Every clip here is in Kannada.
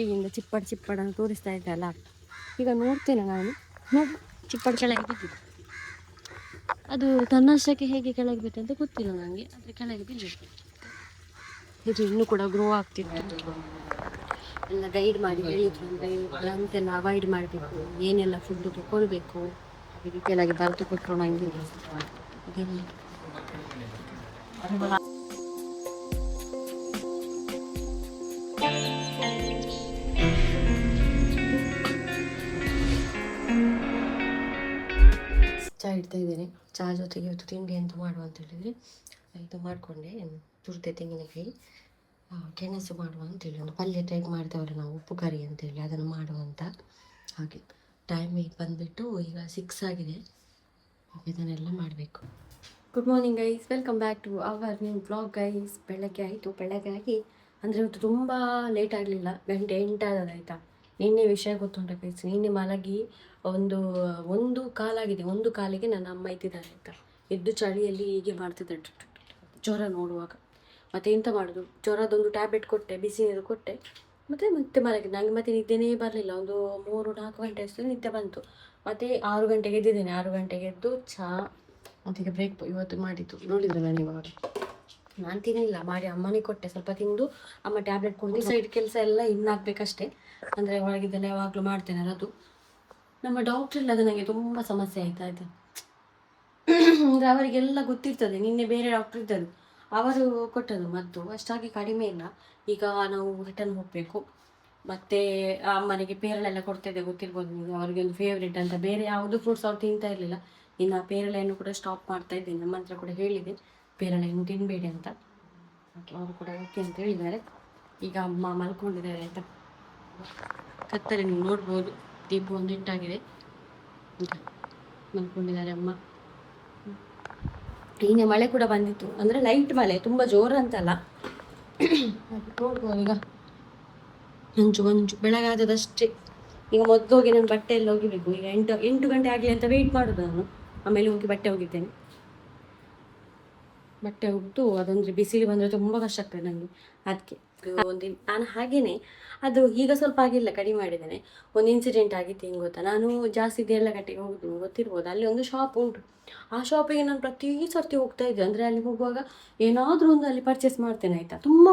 ಈಗಿಂದ ಚಿಪ್ಪಡ ತೋರಿಸ್ತಾ ಇದ್ದಲ್ಲ, ಈಗ ನೋಡ್ತೇನೆ ನಾನು. ನೋಡಿ, ಚಿಪ್ಪಡ ಕೆಳಗೆ ಬಿದ್ದಿದೆ. ಅದು ತನ್ನಷ್ಟಕ್ಕೆ ಹೇಗೆ ಕೆಳಗೆ ಬಿತ್ತು ಅಂತ ಗೊತ್ತಿಲ್ಲ ನನಗೆ, ಆದರೆ ಕೆಳಗೆ ಬಿದ್ದಿದೆ. ಇದು ಇನ್ನೂ ಕೂಡ ಗ್ರೋ ಆಗ್ತಿತ್ತು. ಎಲ್ಲ ಗೈಡ್ ಮಾಡಿ ಹೇಳಿದ್ರು, ಅಂದರೆ ಅಂತೆಲ್ಲ ಅವಾಯ್ಡ್ ಮಾಡಬೇಕು, ಏನೆಲ್ಲ ಫುಡ್ ತಗೊಳ್ಬೇಕು, ಈ ರೀತಿಯಾಗಿ ಬರೆದು ಕೊಟ್ಟರು ನನಗೆ. ಚಹಾ ಇಡ್ತಾ ಇದ್ದೇನೆ. ಚಹಾ ಜೊತೆಗೆ ಇವತ್ತು ತಿಂಡಿ ಅಂತ ಮಾಡುವ ಅಂತ ಹೇಳಿದರೆ ಇದು ಮಾಡಿಕೊಂಡೆ, ತುರಿದ ತೆಂಗಿನಕಾಯಿ ಗೆಣಸು ಮಾಡುವ ಅಂತೇಳಿ, ಒಂದು ಪಲ್ಯ ಟೈಪ್ ಮಾಡ್ತೇವಲ್ಲ ನಾವು, ಉಪ್ಪು ಕರಿ ಅಂತೇಳಿ, ಅದನ್ನು ಮಾಡುವಂಥ. ಹಾಗೆ ಟೈಮ್ ಈಗ ಬಂದುಬಿಟ್ಟು ಈಗ 6 ಆಗಿದೆ. ಇದನ್ನೆಲ್ಲ ಮಾಡಬೇಕು. Good morning guys, welcome back to our new blog guys. ಬೆಳಗ್ಗೆ ಆಯಿತು. ಬೆಳಗ್ಗೆ ಆಗಿ ಅಂದರೆ ಇವತ್ತು ತುಂಬ ಲೇಟ್ ಆಗಲಿಲ್ಲ, 8 ಆಯಿತಾ. ನಿನ್ನೆ ವಿಷಯ ಗೊತ್ತುಂಟ ಗೈಸ್, ನಿನ್ನೆ ಮಲಗಿ ಒಂದು ಕಾಲಾಗಿದೆ, 1 ಕಾಲಿಗೆ ನನ್ನ ಅಮ್ಮ ಇದ್ದಿದ್ದಾರೆ ಆಯಿತಾ. ಎದ್ದು ಚಳಿಯಲ್ಲಿ ಹೀಗೆ ಮಾಡ್ತಿದ್ದಾರೆ ಜ್ವರ ನೋಡುವಾಗ. ಮತ್ತು ಎಂತ ಮಾಡೋದು, ಜ್ವರದೊಂದು ಟ್ಯಾಬ್ಲೆಟ್ ಕೊಟ್ಟೆ, ಬಿಸಿ ನೀರು ಕೊಟ್ಟೆ, ಮತ್ತೆ ಮಲಗಿದೆ. ನನಗೆ ಮತ್ತೆ ನಿದ್ದೆನೇ ಬರಲಿಲ್ಲ. ಒಂದು 3-4 ಗಂಟೆ ಅಷ್ಟೇ ನಿದ್ದೆ ಬಂತು. ಮತ್ತು 6 ಗಂಟೆಗೆ ಎದ್ದಿದ್ದೇನೆ. 6 ಗಂಟೆಗೆ ಎದ್ದು ಚಹಾ ಅದಕ್ಕೆ ಬ್ರೇಕ್ ಇವತ್ತು ಮಾಡಿದ್ದು ನೋಡಿದ್ರಲ್ಲ ನೀವು. ನಾನು ತಿನ್ನಿಲ್ಲ, ಮಾಡಿ ಅಮ್ಮನಿಗೆ ಕೊಟ್ಟೆ. ಸ್ವಲ್ಪ ತಿಂದು ಅಮ್ಮ ಟ್ಯಾಬ್ಲೆಟ್ ಕೊಟ್ಟು ಸೈಡ್ ಕೆಲಸ ಎಲ್ಲ ಇನ್ನಾಗಬೇಕಷ್ಟೇ. ಅಂದರೆ ಒಳಗಿದ್ದೆಲ್ಲ ಯಾವಾಗಲೂ ಮಾಡ್ತೇನೆ ಅದು. ನಮ್ಮ ಡಾಕ್ಟ್ರ್ ಇಲ್ಲದ ನನಗೆ ತುಂಬ ಸಮಸ್ಯೆ ಆಯಿತಾ. ಅಂದರೆ ಅವರಿಗೆಲ್ಲ ಗೊತ್ತಿರ್ತದೆ. ನಿನ್ನೆ ಬೇರೆ ಡಾಕ್ಟ್ರ್ ಇದ್ದರು, ಅವರು ಕೊಟ್ಟದ್ದು ಮದ್ದು, ಅಷ್ಟಾಗಿ ಕಡಿಮೆ ಇಲ್ಲ. ಈಗ ನಾವು ರಿಟರ್ನ್ ಹೋಗಬೇಕು. ಮತ್ತು ಅಮ್ಮನಿಗೆ ಪೇರಳೆಲ್ಲ ಕೊಡ್ತಾಯಿದ್ದೆ, ಗೊತ್ತಿರ್ಬೋದು ನಿಮಗೆ. ಅವರಿಗೆ ಒಂದು ಫೇವ್ರೇಟ್ ಅಂತ, ಬೇರೆ ಯಾವುದು ಫ್ರೂಟ್ಸ್ ಅವ್ರು ತಿಂತಾ ಇರಲಿಲ್ಲ. ಇನ್ನು ಪೇರಳೆಯನ್ನು ಕೂಡ ಸ್ಟಾಪ್ ಮಾಡ್ತಾ ಇದ್ದೀನಿ. ನಮ್ಮ ಹತ್ರ ಕೂಡ ಹೇಳಿದೆ ಪೇರಳೆಯನ್ನು ತಿನ್ನಬೇಡಿ ಅಂತ. ಅವರು ಕೂಡ ಓಕೆ ಅಂತ ಹೇಳಿದ್ದಾರೆ. ಈಗ ಅಮ್ಮ ಮಲ್ಕೊಂಡಿದ್ದಾರೆ ಆಯಿತಾ. ಕತ್ತಲೆ ನೀವು ನೋಡ್ಬೋದು, ದೀಪ ಒಂದು ಇಟ್ಟಾಗಿದೆ, ಮಲ್ಕೊಂಡಿದ್ದಾರೆ ಅಮ್ಮ. ಈಗ ಮಳೆ ಕೂಡ ಬಂದಿತ್ತು, ಅಂದರೆ ಲೈಟ್ ಮಳೆ, ತುಂಬ ಜೋರು ಅಂತಲ್ಲ. ನೋಡ್ಬೋದು ಈಗ ಮಂಜು ಬೆಳಗಾದದಷ್ಟೇ. ಈಗ ಮೊದಲೋಗಿ ನಾನು ಬಟ್ಟೆ ಎಲ್ಲ ಹೋಗಿಬೇಕು. ಈಗ 8 ಗಂಟೆ ಆಗಲಿ ಅಂತ ವೆಯ್ಟ್ ಮಾಡೋದು ನಾನು. ಆಮೇಲೆ ಹೋಗಿ ಬಟ್ಟೆ ಹೋಗಿದ್ದೇನೆ. ಬಟ್ಟೆ ಹೋಗ್ತು, ಅದಂದರೆ ಬಿಸಿಲು ಬಂದರೆ ತುಂಬ ಕಷ್ಟ ಆಗ್ತದೆ ನನಗೆ. ಅದಕ್ಕೆ ಒಂದಿನ ನಾನು ಹಾಗೇನೆ, ಅದು ಈಗ ಸ್ವಲ್ಪ ಆಗಿಲ್ಲ, ಕಡಿಮೆ ಮಾಡಿದ್ದೇನೆ. ಒಂದು ಇನ್ಸಿಡೆಂಟ್ ಆಗಿತ್ತು. ಹೆಂಗೆ ಗೊತ್ತಾ, ನಾನು ಜಾಸ್ತಿ ದೇರ್ಲಗಟ್ಟೆಗೆ ಹೋಗುದು ಗೊತ್ತಿರ್ಬೋದು. ಅಲ್ಲಿ ಒಂದು ಶಾಪ್ ಉಂಟು. ಆ ಶಾಪಿಗೆ ನಾನು ಪ್ರತಿ ಸರ್ತಿ ಹೋಗ್ತಾ ಇದ್ದೆ. ಅಂದರೆ ಅಲ್ಲಿ ಹೋಗುವಾಗ ಏನಾದರೂ ಒಂದು ಅಲ್ಲಿ ಪರ್ಚೇಸ್ ಮಾಡ್ತೇನೆ ಆಯಿತಾ. ತುಂಬ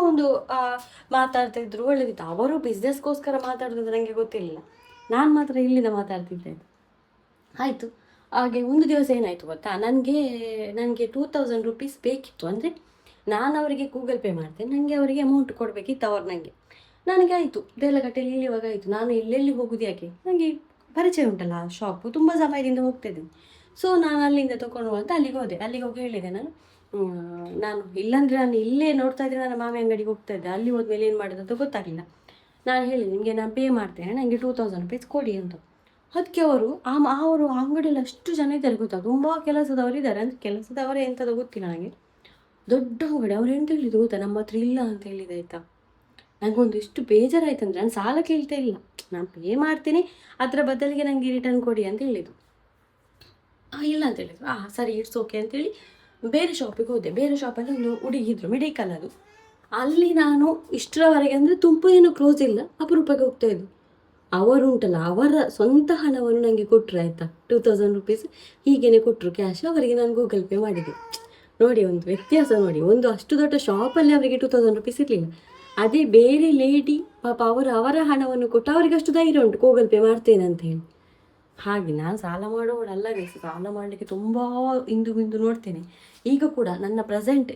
ಮಾತಾಡ್ತಾ ಇದ್ರು, ಒಳ್ಳೆದಿತ್ತು. ಅವರು ಬಿಸ್ನೆಸ್ಗೋಸ್ಕರ ಮಾತಾಡೋದು ನನಗೆ ಗೊತ್ತಿರಲಿಲ್ಲ, ನಾನು ಮಾತ್ರ ಇಲ್ಲಿಂದ ಮಾತಾಡ್ತಿದ್ದೆ ಆಯಿತು. ಹಾಗೆ ಒಂದು ದಿವಸ ಏನಾಯಿತು ಗೊತ್ತಾ, ನನಗೆ 2000 ರೂಪೀಸ್ ಬೇಕಿತ್ತು. ಅಂದರೆ ನಾನು ಅವರಿಗೆ ಗೂಗಲ್ ಪೇ ಮಾಡ್ತೇನೆ, ನನಗೆ ಅವರಿಗೆ ಅಮೌಂಟ್ ಕೊಡಬೇಕಿತ್ತು. ಅವರು ನನಗೆ ಆಯಿತು, ದೇರ್ಲಗಟ್ಟೆಯಲ್ಲಿ ಇಲ್ಲಿವಾಗ ಆಯಿತು. ನಾನು ಎಲ್ಲೆಲ್ಲಿ ಹೋಗೋದು ಯಾಕೆ, ನನಗೆ ಪರಿಚಯ ಉಂಟಲ್ಲ ಆ ಶಾಪು, ತುಂಬ ಸಮಯದಿಂದ ಹೋಗ್ತಾಯಿದ್ದೀನಿ. ಸೊ ನಾನು ಅಲ್ಲಿಂದ ತೊಗೊಂಡು ಅಂತ ಅಲ್ಲಿಗೆ ಹೋಗಿ ಹೇಳಿದೆ ನಾನು ಇಲ್ಲಾಂದರೆ ನಾನು ಇಲ್ಲೇ ನೋಡ್ತಾ ಇದ್ದೆ, ನನ್ನ ಮಾಮಿ ಅಂಗಡಿಗೆ ಹೋಗ್ತಾ ಇದ್ದೆ. ಅಲ್ಲಿ ಹೋದ್ಮೇಲೆ ಏನು ಮಾಡೋದು ಅಂತ ಗೊತ್ತಾಗಲಿಲ್ಲ. ನಾನು ಹೇಳಿದೆ, ನಿಮಗೆ ನಾನು ಪೇ ಮಾಡ್ತೇನೆ, ನನಗೆ 2000 ರೂಪೀಸ್ ಕೊಡಿ ಅಂತ. ಅದಕ್ಕೆ ಅವರು ಅಂಗಡಿಯಲ್ಲಿ ಅಷ್ಟು ಜನ ಇದ್ದಾರೆ ಗೊತ್ತಾ, ತುಂಬ ಕೆಲಸದವರು ಇದ್ದಾರೆ. ಅಂದರೆ ಕೆಲಸದವರೇ ಎಂಥದ್ದು ಗೊತ್ತಿಲ್ಲ ನನಗೆ. ದೊಡ್ಡ ಅಂಗಡಿ. ಅವ್ರು ಎಂತ ಹೇಳಿದ್ದು ಗೊತ್ತಾ, ನಮ್ಮ ಹತ್ರ ಇಲ್ಲ ಅಂತ ಹೇಳಿದೆ ಆಯಿತಾ. ನನಗೊಂದು ಎಷ್ಟು ಬೇಜಾರಾಯ್ತು ಅಂದರೆ, ನಾನು ಸಾಲ ಕೇಳ್ತಾ ಇಲ್ಲ, ನಾನು ಪೇ ಮಾಡ್ತೀನಿ, ಅದರ ಬದಲಿಗೆ ನನಗೆ ರಿಟರ್ನ್ ಕೊಡಿ ಅಂತ ಹೇಳಿದ್ದು. ಇಲ್ಲ ಅಂತ ಹೇಳಿದ್ರು. ಸರಿ, ಇಟ್ಸ್ ಓಕೆ ಅಂತೇಳಿ ಬೇರೆ ಶಾಪಿಗೆ ಹೋದೆ. ಬೇರೆ ಶಾಪಲ್ಲಿ ಒಂದು ಹುಡುಗಿದ್ರು, ಮೆಡಿಕಲ್ ಅದು. ಅಲ್ಲಿ ನಾನು ಇಷ್ಟರವರೆಗೆ, ಅಂದರೆ ತುಂಬ ಏನೂ ಕ್ಲೋಸ್ ಇಲ್ಲ, ಅಪರೂಪಕ್ಕೆ ಹೋಗ್ತಾಯಿದ್ದು. ಅವರು ಉಂಟಲ್ಲ, ಅವರ ಸ್ವಂತ ಹಣವನ್ನು ನನಗೆ ಕೊಟ್ಟರು ಆಯಿತಾ. 2000 ರೂಪೀಸ್ ಹೀಗೇನೆ ಕೊಟ್ಟರು ಕ್ಯಾಶ್. ಅವರಿಗೆ ನಾನು ಗೂಗಲ್ ಪೇ ಮಾಡಿದೆ. ನೋಡಿ ಒಂದು ವ್ಯತ್ಯಾಸ ನೋಡಿ. ಒಂದು ಅಷ್ಟು ದೊಡ್ಡ ಶಾಪಲ್ಲಿ ಅವರಿಗೆ 2000 ರೂಪೀಸ್ ಇರಲಿಲ್ಲ. ಅದೇ ಬೇರೆ ಲೇಡಿ ಪಾಪ ಅವರ ಹಣವನ್ನು ಕೊಟ್ಟು ಅವರಿಗೆ ಅಷ್ಟು ಧೈರ್ಯ ಉಂಟು ಗೂಗಲ್ ಪೇ ಮಾಡ್ತೇನೆ ಅಂತ ಹೇಳಿ. ಹಾಗೆ ನಾನು ಸಾಲ ಮಾಡೋಳಲ್ಲ ಗೈಸ್. ಸಾಲ ಮಾಡಲಿಕ್ಕೆ ತುಂಬ ಇಂದು ನೋಡ್ತೇನೆ. ಈಗ ಕೂಡ ನನ್ನ ಪ್ರೆಸೆಂಟ್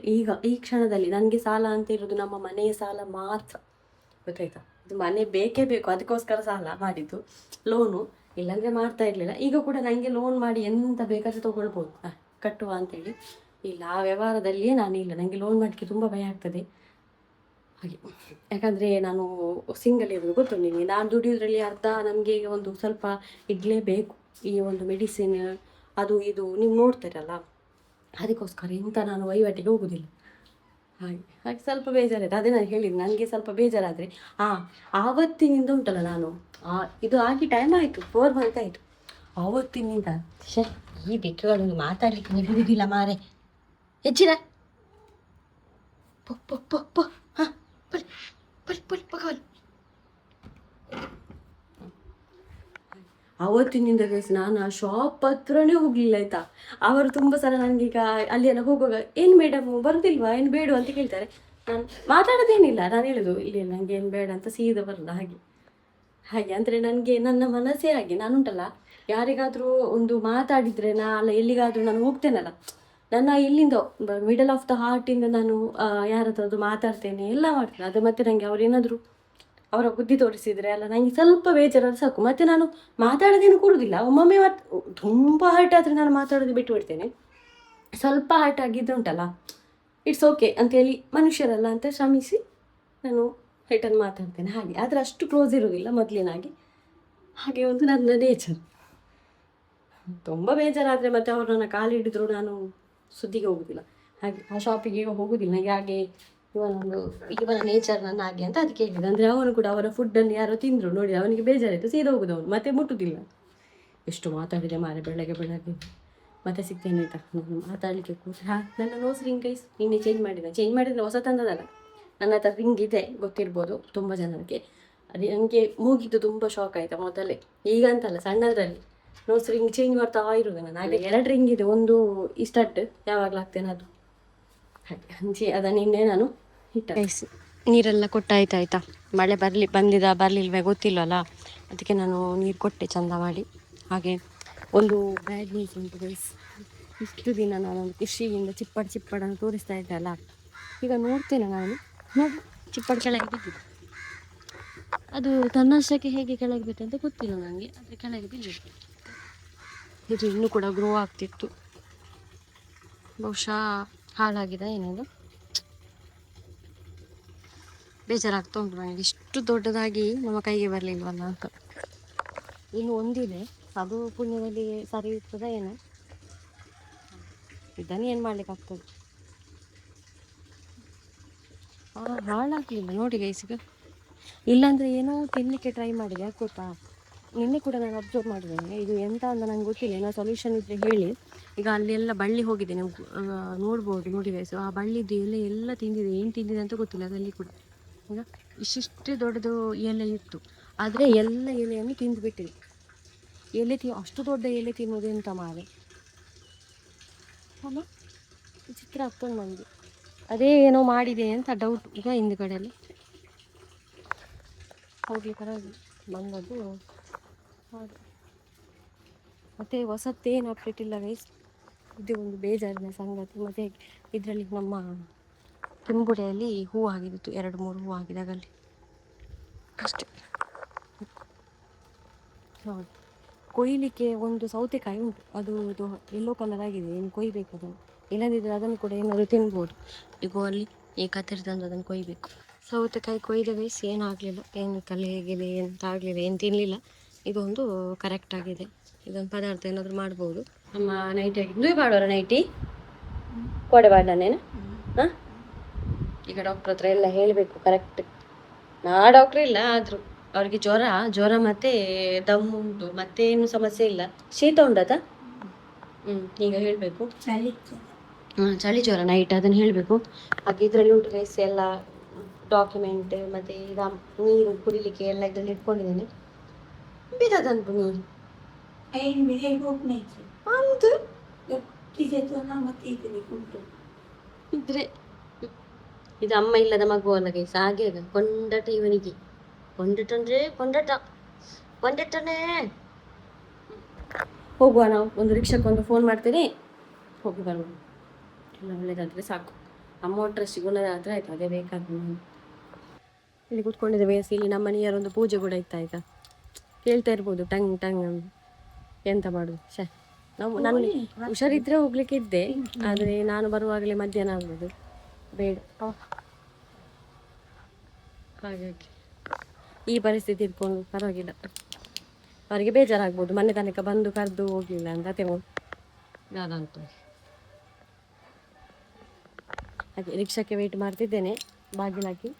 ಈ ಕ್ಷಣದಲ್ಲಿ ನನಗೆ ಸಾಲ ಅಂತ ಇರೋದು ನಮ್ಮ ಮನೆಯ ಸಾಲ ಮಾತ್ರ, ಗೊತ್ತಾಯ್ತಾ. ಇದು ಮನೆ ಬೇಕೇ ಬೇಕು, ಅದಕ್ಕೋಸ್ಕರ ಸಾಲ ಮಾಡಿದ್ದು, ಲೋನು. ಇಲ್ಲಾಂದರೆ ಮಾಡ್ತಾ ಇರಲಿಲ್ಲ. ಈಗ ಕೂಡ ನನಗೆ ಲೋನ್ ಮಾಡಿ ಎಂತ ಬೇಕಾದರೆ ತೊಗೊಳ್ಬೋದು, ಕಟ್ಟುವ ಅಂತೇಳಿ ಇಲ್ಲ. ಆ ವ್ಯವಹಾರದಲ್ಲಿಯೇ ನಾನಿಲ್ಲ. ನನಗೆ ಲೋನ್ ಮಾಡಲಿಕ್ಕೆ ತುಂಬ ಭಯ ಆಗ್ತದೆ ಹಾಗೆ. ಯಾಕಂದರೆ ನಾನು ಸಿಂಗಲ್ ಇರೋದು ಗೊತ್ತು ನಿಮಗೆ. ನಾನು ದುಡಿಯೋದ್ರಲ್ಲಿ ಅರ್ಧ ನನಗೆ ಒಂದು ಸ್ವಲ್ಪ ಇಡಲೇಬೇಕು. ಈ ಒಂದು ಮೆಡಿಸಿನ್ ಅದು ಇದು ನೀವು ನೋಡ್ತೀರಲ್ಲ, ಅದಕ್ಕೋಸ್ಕರ ಇಂಥ ನಾನು ವಹಿವಾಟಿಗೆ ಹೋಗೋದಿಲ್ಲ. ಹಾಗೆ ಸ್ವಲ್ಪ ಬೇಜಾರಾಯಿತು. ಅದೇ ನಾನು ಹೇಳಿದ್ದು, ನನಗೆ ಸ್ವಲ್ಪ ಬೇಜಾರಾದರೆ ಆವತ್ತಿನಿಂದ ಉಂಟಲ್ಲ, ನಾನು ಇದು ಆಗಿ ಟೈಮ್ ಆಯಿತು, 4 ಮಂತ್ ಆಯಿತು. ಆವತ್ತಿನಿಂದ ಈ ಬೆಕ್ಕುಗಳನ್ನು ಮಾತಾಡಲಿಕ್ಕೆ ಬಿಡುವುದಿಲ್ಲ ಮಾರೆ. ಹೆಚ್ಚಿನ ಪೊ ಪೊ ಪೊ ಪೊ ಹಾಂ, ಬಲಿ ಬಲಿ ಬಲಿ ಪಗವಲಿ ಅವತ್ತಿನಿಂದ ಗೈಸ್ ನಾನು ಆ ಶಾಪ್ ಹತ್ರನೇ ಹೋಗ್ಲಿಲ್ಲ ಆಯ್ತಾ. ಅವರು ತುಂಬ ಸಲ ನನಗೆ ಈಗ ಅಲ್ಲಿ ಎಲ್ಲ ಹೋಗುವಾಗ ಏನು ಮೇಡಮ್ ಬರುದಿಲ್ವಾ, ಏನು ಬೇಡ ಅಂತ ಕೇಳ್ತಾರೆ. ನಾನು ಮಾತಾಡೋದೇನಿಲ್ಲ, ನಾನು ಹೇಳೋದು ಇಲ್ಲ ನನಗೆ ಏನು ಬೇಡ ಅಂತ ಸೀದಾ ಬರೋದು. ಹಾಗೆ ಹಾಗೆ ಅಂದರೆ ನನಗೆ ನನ್ನ ಮನಸ್ಸೇ ಹಾಗೆ. ನಾನುಂಟಲ್ಲ, ಯಾರಿಗಾದರೂ ಒಂದು ಮಾತಾಡಿದರೆ ಅಲ್ಲ ಎಲ್ಲಿಗಾದರೂ ನಾನು ಹೋಗ್ತೇನಲ್ಲ, ನನ್ನ ಇಲ್ಲಿಂದ ಮಿಡಲ್ ಆಫ್ ದ ಹಾರ್ಟಿಂದ ನಾನು ಯಾರ ಹತ್ರದ್ದು ಮಾತಾಡ್ತೇನೆ, ಎಲ್ಲ ಮಾಡ್ತೇನೆ. ಅದು ಮತ್ತು ನನಗೆ ಅವರೇನಾದರೂ ಅವರ ಬುದ್ಧಿ ತೋರಿಸಿದರೆ ಅಲ್ಲ ನನಗೆ ಸ್ವಲ್ಪ ಬೇಜಾರಾದ್ರೆ ಸಾಕು, ಮತ್ತು ನಾನು ಮಾತಾಡೋದೇನು ಕೊಡುವುದಿಲ್ಲ. ಒಮ್ಮೊಮ್ಮೆ ತುಂಬ ಹರ್ಟ್ ಆದರೆ ನಾನು ಮಾತಾಡೋದು ಬಿಟ್ಟು ಬಿಡ್ತೇನೆ. ಸ್ವಲ್ಪ ಹರ್ಟ್ ಆಗಿದ್ದು ಉಂಟಲ್ಲ, ಇಟ್ಸ್ ಓಕೆ ಅಂತೇಳಿ ಮನುಷ್ಯರಲ್ಲ ಅಂತ ಶ್ರಮಿಸಿ ನಾನು ರಿಟರ್ನ್ ಮಾತಾಡ್ತೇನೆ. ಹಾಗೆ ಆದರೆ ಅಷ್ಟು ಕ್ಲೋಸ್ ಇರೋದಿಲ್ಲ ಮೊದಲಿನಾಗಿ. ಹಾಗೆ ಒಂದು ನನ್ನ ನೇಚರ್. ತುಂಬ ಬೇಜಾರಾದರೆ ಮತ್ತು ಅವರು ನನ್ನ ಕಾಲು ಹಿಡಿದ್ರು ನಾನು ಸುದ್ದಿಗೆ ಹೋಗೋದಿಲ್ಲ. ಹಾಗೆ ಆ ಶಾಪಿಗೆ ಈಗ ಹೋಗೋದಿಲ್ಲ ನನಗೆ. ಹಾಗೆ ಇವನ ನೇಚರ್ ನನ್ನ ಹಾಗೆ ಅಂತ ಅದಕ್ಕೆ ಹೇಳಿದೆ. ಅಂದರೆ ಅವನು ಕೂಡ ಅವರ ಫುಡ್ಡನ್ನು ಯಾರೋ ತಿಂದರು ನೋಡಿ ಅವನಿಗೆ ಬೇಜಾರಾಯಿತು, ಸೀದಾ ಹೋಗೋದು ಅವನು, ಮತ್ತೆ ಮುಟ್ಟುವುದಿಲ್ಲ. ಎಷ್ಟು ಮಾತಾಡಿದೆ ಮಾರೆ ಬೆಳಗ್ಗೆ ಮತ್ತೆ ಸಿಗ್ತೇನೆ ಆಯಿತಾ. ನಾನು ಮಾತಾಡಲಿಕ್ಕೆ ಕೂತ್ರೆ ನನ್ನ ನೋಸ್ ರಿಂಗ್ ಗೈಸ್ ನಿನ್ನೆ ಚೇಂಜ್ ಮಾಡಿದರೆ ಹೊಸ ತಂದದಲ್ಲ. ನನ್ನ ಹತ್ರ ರಿಂಗ್ ಇದೆ, ಗೊತ್ತಿರ್ಬೋದು ತುಂಬ ಜನಕ್ಕೆ. ಅದು ನನಗೆ ಮೂಗಿದ್ದು ತುಂಬ ಶಾಕ್ ಆಯಿತಾ ಮೊದಲೇ, ಈಗ ಅಂತಲ್ಲ ಸಣ್ಣದರಲ್ಲಿ ನೋಸ್ ರಿಂಗ್ ಚೇಂಜ್ ಮಾಡ್ತಾ ಇರೋದು ನಾನು. ಹಾಗೆ 2 ರಿಂಗ್ ಇದೆ, ಒಂದು ಈ ಸ್ಟಡ್ ಯಾವಾಗಲೂ ಆಗ್ತೇನೆ ಅದು. ಹಾಗೆ ಹಂಚಿ ಅದನ್ನು ನಿನ್ನೆ ನಾನು ಗೈಸ್ ನೀರೆಲ್ಲ ಕೊಟ್ಟಾಯ್ತಾಯ್ತಾ. ಮಳೆ ಬರಲಿಲ್ವೇ ಗೊತ್ತಿಲ್ಲವಲ್ಲ, ಅದಕ್ಕೆ ನಾನು ನೀರು ಕೊಟ್ಟೆ ಚಂದ ಮಾಡಿ. ಹಾಗೆ ಒಂದು ಬ್ಯಾಡ್ ನ್ಯೂಸ್ ಉಂಟು ಗೈಸ್. ಇಷ್ಟು ದಿನ ನಾನೊಂದು ಖುಷಿಯಿಂದ ಚಿಪ್ಪಡನ್ನು ತೋರಿಸ್ತಾ ಇದ್ದೆ ಅಲ್ಲ, ಈಗ ನೋಡ್ತೇನೆ ನಾನು ನೋಡಿ ಚಿಪ್ಪಡ ಕೆಳಗೆ ಬಿದ್ದಿದೆ. ಅದು ತನ್ನಷ್ಟಕ್ಕೆ ಹೇಗೆ ಕೆಳಗೆ ಬಿತ್ತು ಅಂತ ಗೊತ್ತಿಲ್ಲ ನನಗೆ, ಆದರೆ ಕೆಳಗೆ ಬಿದ್ದಿತ್ತು. ಇದು ಇನ್ನೂ ಕೂಡ ಗ್ರೋ ಆಗ್ತಿತ್ತು, ಬಹುಶಃ ಹಾಳಾಗಿದೆ ಏನೇನು. ಬೇಜಾರಾಗ್ತಾ ಉಂಟು ನನಗೆ, ಇಷ್ಟು ದೊಡ್ಡದಾಗಿ ನಮ್ಮ ಕೈಗೆ ಬರಲಿಲ್ವಲ್ಲ ಅಂತ. ಇನ್ನು ಒಂದಿದೆ, ಅದು ಪುಣ್ಯದಲ್ಲಿ ಸರಿ ಇರ್ತದ ಏನೋ, ಇದನ್ನು ಏನು ಮಾಡ್ಲಿಕ್ಕಾಗ್ತದೆ. ಹಾಳಾಗಲಿಲ್ಲ ನೋಡಿ ಗೈಸ್. ಈಗ ಇಲ್ಲಾಂದರೆ ಏನೋ ತಿನ್ನಲಿಕ್ಕೆ ಟ್ರೈ ಮಾಡಿದೆ, ಯಾಕೆ ಗೊತ್ತಾ, ನಿನ್ನೆ ಕೂಡ ನಾನು ಅಬ್ಸರ್ವ್ ಮಾಡಿದ್ದೇನೆ. ಇದು ಎಂತ ಅಂತ ನಂಗೆ ಗೊತ್ತಿಲ್ಲ, ಏನೋ ಸೊಲ್ಯೂಷನ್ ಇದ್ದರೆ ಹೇಳಿ. ಈಗ ಅಲ್ಲೆಲ್ಲ ಬಳ್ಳಿ ಹೋಗಿದೆ, ನೀವು ನೋಡ್ಬೋದು ನೋಡಿ ಗೈಸ್. ಆ ಬಳ್ಳಿದ್ದು ಎಲ್ಲ ತಿಂದಿದೆ, ಏನು ತಿಂದಿದೆ ಅಂತ ಗೊತ್ತಿಲ್ಲ. ಅದರಲ್ಲಿ ಕೂಡ ಈಗ ಇಷ್ಟಿಷ್ಟೇ ದೊಡ್ಡದು ಎಲೆ ಇತ್ತು, ಆದರೆ ಎಲ್ಲ ಎಲೆಯನ್ನು ತಿಂದುಬಿಟ್ಟಿದೆ. ಅಷ್ಟು ದೊಡ್ಡ ಎಲೆ ತಿನ್ನೋದು ಎಂತ ಮಾರೆ ಅಲ್ಲ, ವಿಚಿತ್ರ ಆಗ್ತದೆ ನನಗೆ. ಅದೇ ಏನೋ ಮಾಡಿದೆ ಅಂತ ಡೌಟ್ ಈಗ ಹಿಂದ್ಗಡೆಯಲ್ಲಿ. ಹೋಗಿ ಪರವಾಗಿ ಬಂದದ್ದು ಹಾಗೆ. ಮತ್ತು ಹೊಸತ್ತೇನು ಅಪ್ಡೇಟ್ ಇಲ್ಲ ಗೈಸ್, ಇದು ಒಂದು ಬೇಜಾರಿನ ಸಂಗತಿ. ಮತ್ತು ಇದರಲ್ಲಿ ನಮ್ಮ ಕೆಂಬುಡೆಯಲ್ಲಿ ಹೂವು ಆಗಿದ್ದು 2-3 ಹೂವು ಆಗಿದಾಗಲ್ಲಿ ಅಷ್ಟೇ. ನೋಡಿ ಕೊಯ್ಲಿಕ್ಕೆ ಒಂದು ಸೌತೆಕಾಯಿ ಉಂಟು, ಅದು ಯೆಲ್ಲೋ ಕಲರ್ ಆಗಿದೆ, ಏನು ಕೊಯ್ಬೇಕು ಅದನ್ನು. ಇಲ್ಲದಿದ್ದರೆ ಅದನ್ನು ಕೂಡ ಏನಾದರೂ ತಿನ್ಬೋದು. ಈಗ ಅಲ್ಲಿ ಈ ಕತ್ತರಿ ತಂದು ಅದನ್ನು ಕೊಯ್ಬೇಕು. ಸೌತೆಕಾಯಿ ಕೊಯ್ದ ಗೈಸ್, ಏನೂ ಆಗಲಿಲ್ಲ, ಏನು ಕಲೆ ಹೇಗಿದೆ ಎಂತ ಆಗಲಿಲ್ಲ, ಏನು ತಿನ್ನಲಿಲ್ಲ. ಇದೊಂದು ಕರೆಕ್ಟ್ ಆಗಿದೆ. ಇದೊಂದು ಪದಾರ್ಥ ಏನಾದರೂ ಮಾಡ್ಬೋದು. ನಮ್ಮ ನೈಟಿ ಆಗಿ ನೀವು ಮಾಡೋರ ನೈಟಿ ಕೊಡೆ ಬಾಡ್ನೇನು. ಹಾಂ, ಈಗ ಡಾಕ್ಟ್ರ್ ಹತ್ರ ಎಲ್ಲ ಹೇಳಬೇಕು ಕರೆಕ್ಟ್. ನಾ ಡಾಕ್ಟ್ರ್ ಇಲ್ಲ, ಆದರೂ ಅವ್ರಿಗೆ ಜ್ವರ ಮತ್ತು ದಮ್ಮು ಉಂಟು, ಮತ್ತೇನು ಸಮಸ್ಯೆ ಇಲ್ಲ. ಶೀತ ಉಂಟತಾ? ಈಗ ಹೇಳಬೇಕು. ಚಳಿ ಜ್ವರ ನೈಟ್, ಅದನ್ನು ಹೇಳಬೇಕು. ಹಾಗೆ ಇದರಲ್ಲಿ ಉಂಟು ಗೈಸ್ ಎಲ್ಲ ಡಾಕ್ಯುಮೆಂಟ್, ಮತ್ತು ಈಗ ನೀರು ಕುಡಿಲಿಕ್ಕೆ ಎಲ್ಲ ಇದರಲ್ಲಿ ಇಟ್ಕೊಂಡಿದ್ದೇನೆ. ಬಿದ್ದದಂಟು ನೀರು ಇದ್ರೆ ಇದು ಅಮ್ಮ ಇಲ್ಲದ ಮಗು ಅಲ್ಲ ಗೈಸ್, ಹಾಗೆ ಕೊಂಡಟ ಇವನಿಗೆ. ಕೊಂಡಟನೇ. ಹೋಗುವ, ನಾವು ಒಂದು ರಿಕ್ಷಾಕ್ಕೊಂದು ಫೋನ್ ಮಾಡ್ತೇನೆ, ಹೋಗಿ ಬರುವ. ಎಲ್ಲ ಒಳ್ಳೇದಾದರೆ ಸಾಕು. ಅಮ್ಮ ಒಟ್ಟರೆ ಸಿಗೋಣದಾದರೆ ಆಯಿತು, ಅದೇ ಬೇಕಾದ. ಇಲ್ಲಿ ಕೂತ್ಕೊಂಡಿದ್ದೇವೆ ಇಲ್ಲಿ ನಮ್ಮ ಮನೆಯವರೊಂದು ಪೂಜೆ ಕೂಡ ಇತ್ತಾಯ್ತಾ, ಕೇಳ್ತಾ ಇರ್ಬೋದು ಟಂಗ್ ಟಂಗ್ ಅಂತ. ಎಂತ ಮಾಡೋದು ನನಗೆ ಹುಷಾರಿದ್ರೆ ಹೋಗ್ಲಿಕ್ಕೆ ಇದ್ದೆ, ಆದರೆ ನಾನು ಬರುವಾಗಲೇ ಮಧ್ಯಾಹ್ನ ಆಗ್ಬೋದು, ಬೇಡ. ಹಾಗಾಗಿ ಈ ಪರಿಸ್ಥಿತಿ ಇಟ್ಕೊಂಡು ಪರವಾಗಿಲ್ಲ, ಅವರಿಗೆ ಬೇಜಾರಾಗ್ಬೋದು. ಮೊನ್ನೆ ತನಕ ಬಂದು ಕರೆದು ಹೋಗಲಿಲ್ಲ ಅಂತ ಯಾರಂತ. ಹಾಗೆ ರಿಕ್ಷಾಕ್ಕೆ ವೆಯ್ಟ್ ಮಾಡ್ತಿದ್ದೇನೆ, ಬಾಗಿಲಾಕಿ